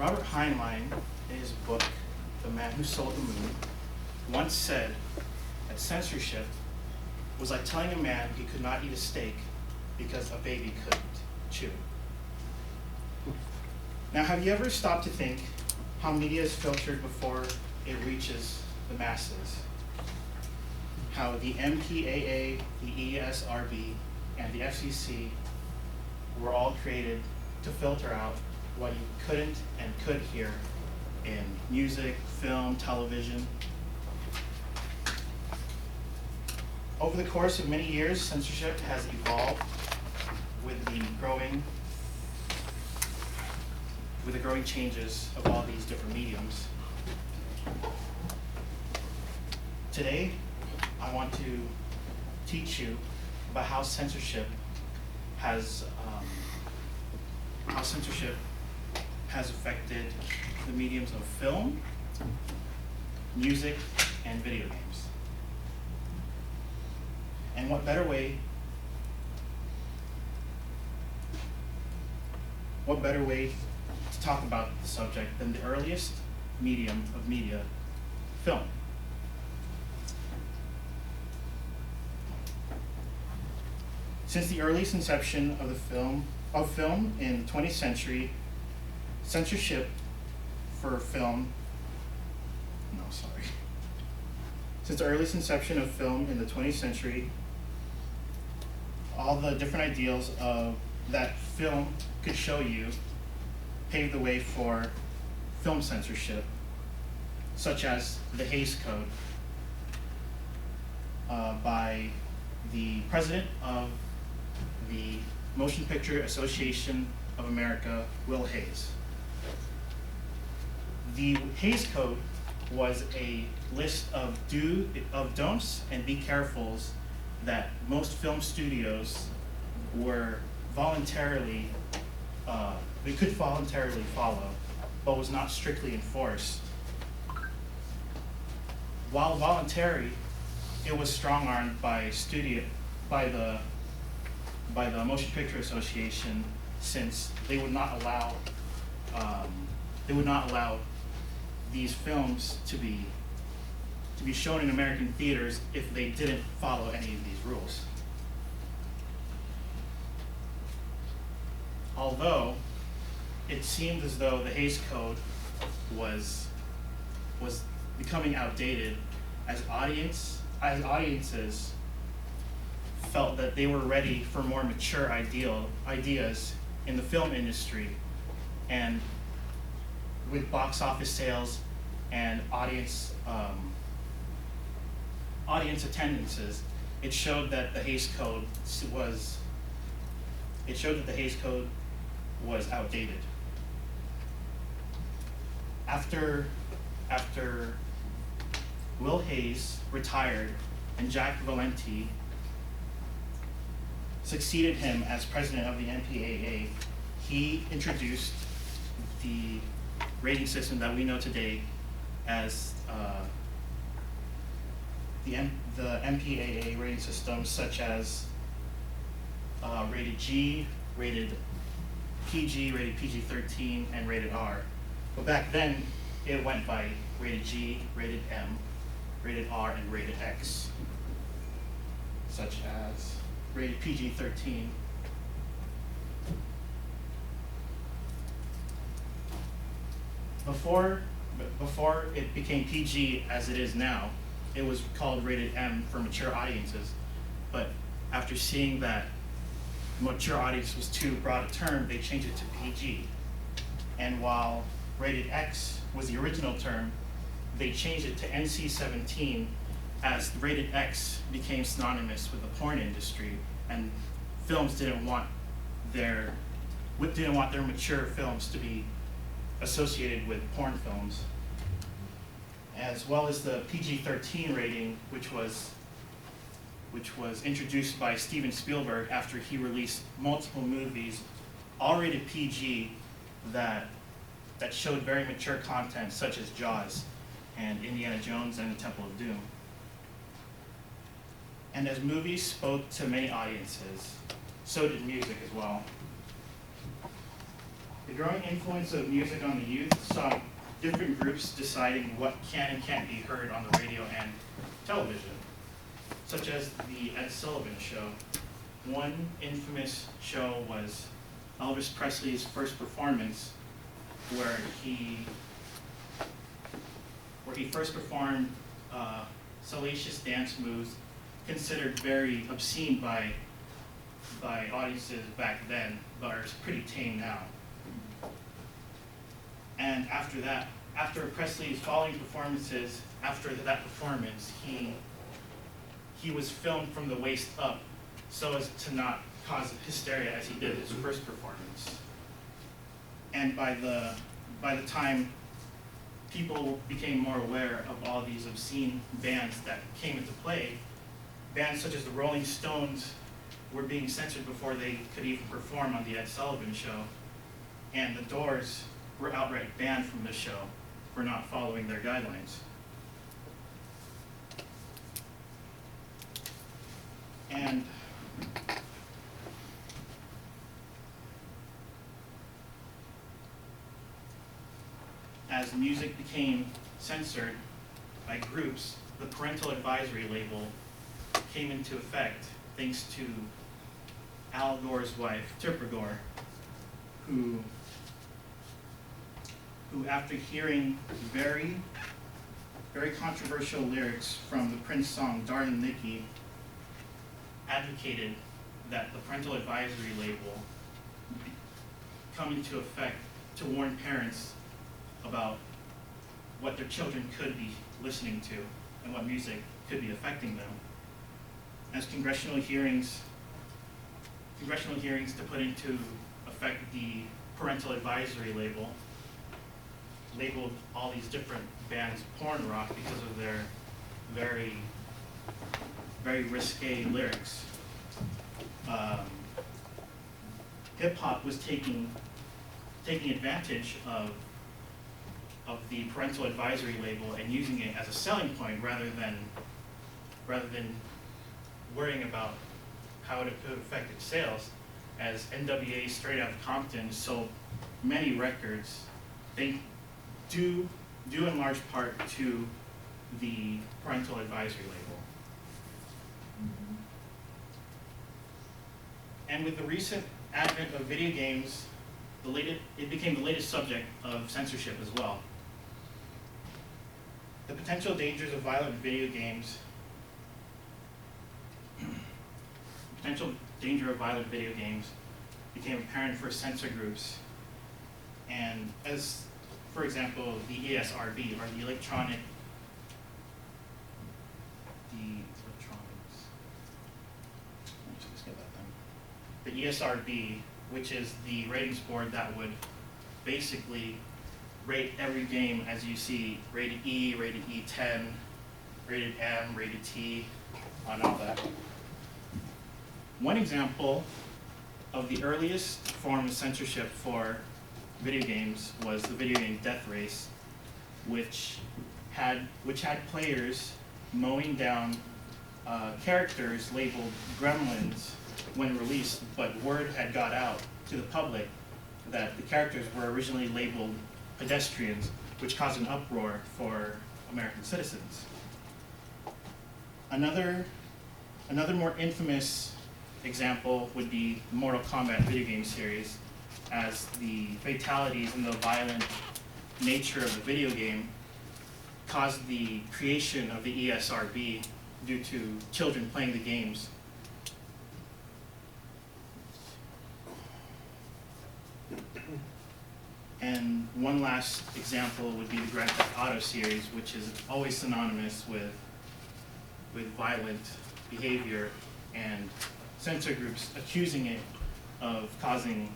Robert Heinlein, in his book, The Man Who Sold the Moon, once said that censorship was like telling a man he could not eat a steak because a baby couldn't chew. Now, have you ever stopped to think how media is filtered before it reaches the masses? How the MPAA, the ESRB, and the FCC were all created to filter out what you couldn't and could hear in music, film, television. Over the course of many years, censorship has evolved with the growing changes of all these different mediums. Today, I want to teach you about how censorship has affected the mediums of film, music, and video games. And what better way to talk about the subject than the earliest medium of media, film. Since the earliest inception of film in the 20th century, censorship for film, Since the earliest inception of film in the 20th century, all the different ideals that film could show you paved the way for film censorship, such as the Hays Code by the president of the Motion Picture Association of America, Will Hays. The Hays Code was a list of don'ts and be carefuls that most film studios were they could voluntarily follow, but was not strictly enforced. While voluntary, it was strong-armed by the Motion Picture Association, since they would not allow these films to be shown in American theaters if they didn't follow any of these rules. Although it seemed as though the Hays Code was becoming outdated, as audiences felt that they were ready for more mature ideas in the film industry, and with box office sales and audience attendances, it showed that the Hays Code was outdated. After Will Hays retired and Jack Valenti succeeded him as president of the MPAA, he introduced the rating system that we know today as the MPAA rating systems, such as rated G, rated PG, rated PG-13, and rated R. But back then, it went by rated G, rated M, rated R, and rated X, such as rated PG-13. Before it became PG as it is now, it was called rated M for mature audiences. But after seeing that mature audience was too broad a term, they changed it to PG. And while rated X was the original term, they changed it to NC-17, as rated X became synonymous with the porn industry, and films didn't want their mature films to be associated with porn films, as well as the PG-13 rating, which was introduced by Steven Spielberg after he released multiple movies, all rated PG, that showed very mature content, such as Jaws and Indiana Jones and the Temple of Doom. And as movies spoke to many audiences, so did music as well. The growing influence of music on the youth saw different groups deciding what can and can't be heard on the radio and television, such as the Ed Sullivan Show. One infamous show was Elvis Presley's first performance, where he first performed salacious dance moves considered very obscene by audiences back then, but are pretty tame now. And after that, after Presley's following performances, after that performance, he was filmed from the waist up so as to not cause hysteria as he did his first performance. And by the time people became more aware of all these obscene bands that came into play, bands such as the Rolling Stones were being censored before they could even perform on the Ed Sullivan Show, and the Doors were outright banned from the show for not following their guidelines. And as music became censored by groups, the parental advisory label came into effect thanks to Al Gore's wife, Tipper Gore, who after hearing very, very controversial lyrics from the Prince song Darling Nikki, advocated that the parental advisory label come into effect to warn parents about what their children could be listening to and what music could be affecting them. As congressional hearings to put into effect the parental advisory label, labeled all these different bands porn rock because of their very, very risque lyrics. Hip hop was taking advantage of the parental advisory label and using it as a selling point rather than worrying about how it could affect its sales. As NWA Straight Outta Compton sold many records, they due in large part to the parental advisory label. And with the recent advent of video games, it became the latest subject of censorship as well. The potential dangers of violent video games became apparent for censor groups, and as, for example, the ESRB, or the Electronics, the ESRB, which is the ratings board that would basically rate every game as you see rated E, rated E10, rated M, rated T, on all that. One example of the earliest form of censorship for video games was the video game Death Race, which had players mowing down characters labeled gremlins when released, but word had got out to the public that the characters were originally labeled pedestrians, which caused an uproar for American citizens. Another more infamous example would be the Mortal Kombat video game series, as the fatalities and the violent nature of the video game caused the creation of the ESRB due to children playing the games. And one last example would be the Grand Theft Auto series, which is always synonymous with violent behavior, and censor groups accusing it of causing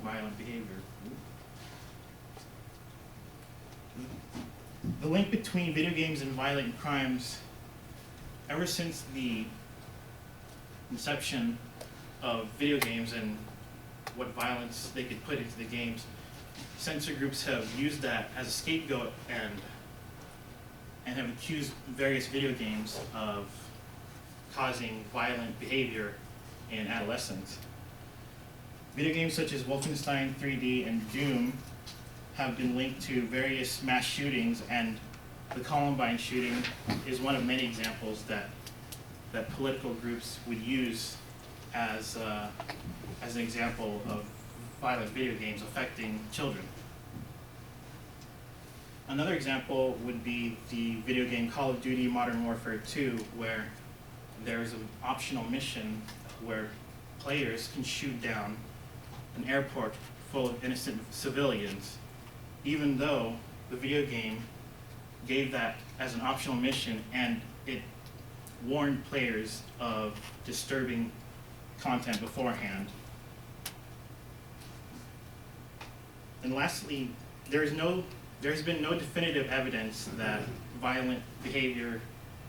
violent behavior. The link between video games and violent crimes, ever since the inception of video games and what violence they could put into the games, censor groups have used that as a scapegoat and have accused various video games of causing violent behavior in adolescents. Video games such as Wolfenstein 3D and Doom have been linked to various mass shootings, and the Columbine shooting is one of many examples that political groups would use as an example of violent video games affecting children. Another example would be the video game Call of Duty Modern Warfare 2, where there's an optional mission where players can shoot down an airport full of innocent civilians, even though the video game gave that as an optional mission and it warned players of disturbing content beforehand. And lastly, there's been no definitive evidence that violent behavior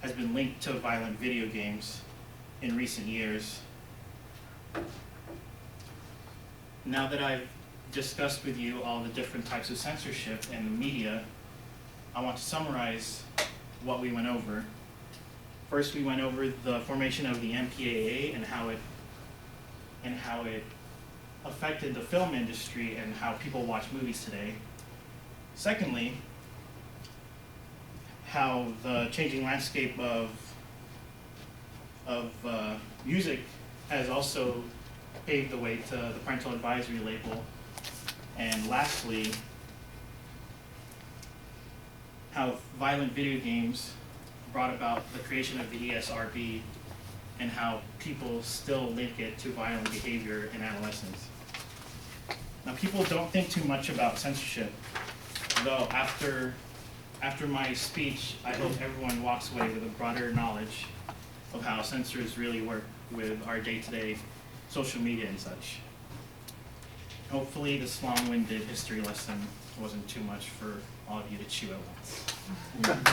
has been linked to violent video games in recent years. Now that I've discussed with you all the different types of censorship in the media, I want to summarize what we went over. First, we went over the formation of the MPAA and how it affected the film industry and how people watch movies today. Secondly, how the changing landscape of music has also paved the way to the parental advisory label. And lastly, how violent video games brought about the creation of the ESRB and how people still link it to violent behavior in adolescence. Now, people don't think too much about censorship, though after my speech, I hope everyone walks away with a broader knowledge of how censors really work with our day-to-day social media and such. Hopefully this long-winded history lesson wasn't too much for all of you to chew at once.